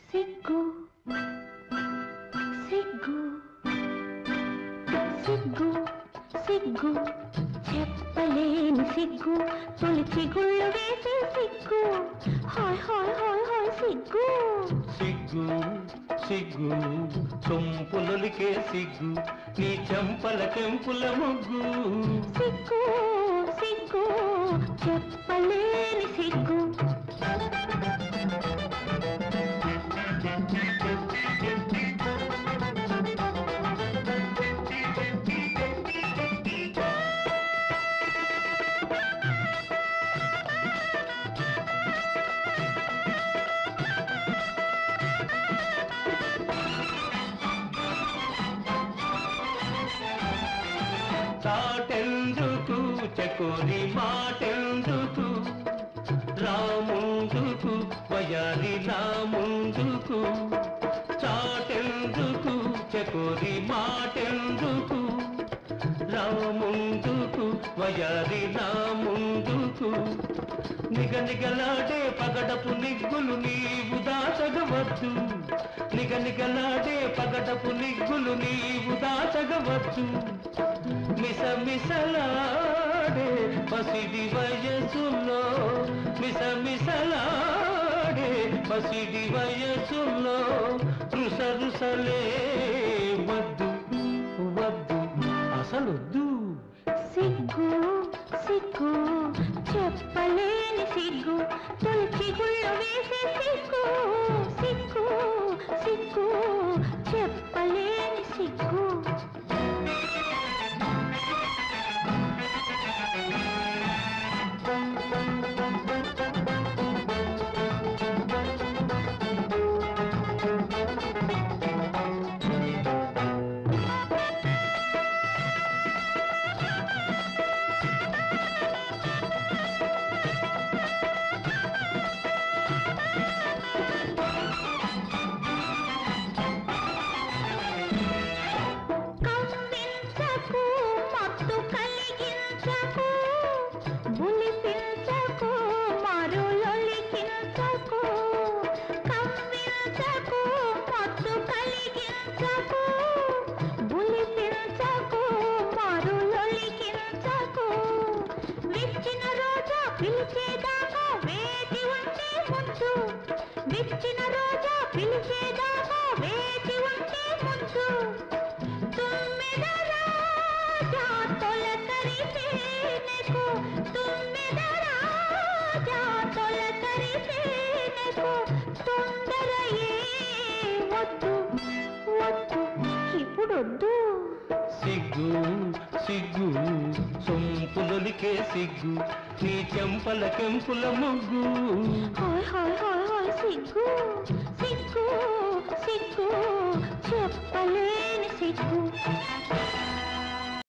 సిగ్గు సిగ్గు సిగ్గు సిగ్గు చెప్పలేని సిగ్గు తొలిచి గుళ్ళు వేసే సిగ్గు హాయ్ హాయ్ హాయ్ హాయ్ సిగ్గు సిగ్గు సిగ్గు సొంపులొలికే సిగ్గు నీ చెంపల కెంపుల ముగ్గు సిగ్గు సిగ్గు చెప్పలేని సిగ్గు చాటెందుకు చకోరి మాటెందుకు రాముందుకు వయాలి రాముందుకు చాటెందుకు చకోరి మాటెందుకు రాముందుకు వయాలి రాముందుకు నిగనిగలాడే పగడపు నిగ్గులు నీవు దాచగవచ్చు నిగనిగలాడే పగడపు నిగ్గులు నీవు దాచగవచ్చు మిసమిసలాడే పసిడి వయసులో మిసమిసలాడే పసిడి వయసులో రుసరుసలే వద్దు వద్దు అసలొద్దు సిగ్గు సిగ్గు చెప్పలేని సిగ్గు తొలిచి గుళ్ళు వేసే సిగ్గు సిగ్గు సిగ్గు చెప్పలేని సిగ్గు విచ్చిన రోజా పిలిచేదాకా వేచి ఉంటే ముందు తుమ్మెద రాజా తొలకరిసేనెకు తుమ్మెద రాజా తొలకరిసేనెకు తొందర ఏ వద్దు వద్దు ఇప్పుడొద్దు సిగ్గు సిగ్గు సొంపులొలికే సిగ్గు నీ చెంపల కెంపుల ముగ్గు హాయ్ హాయ్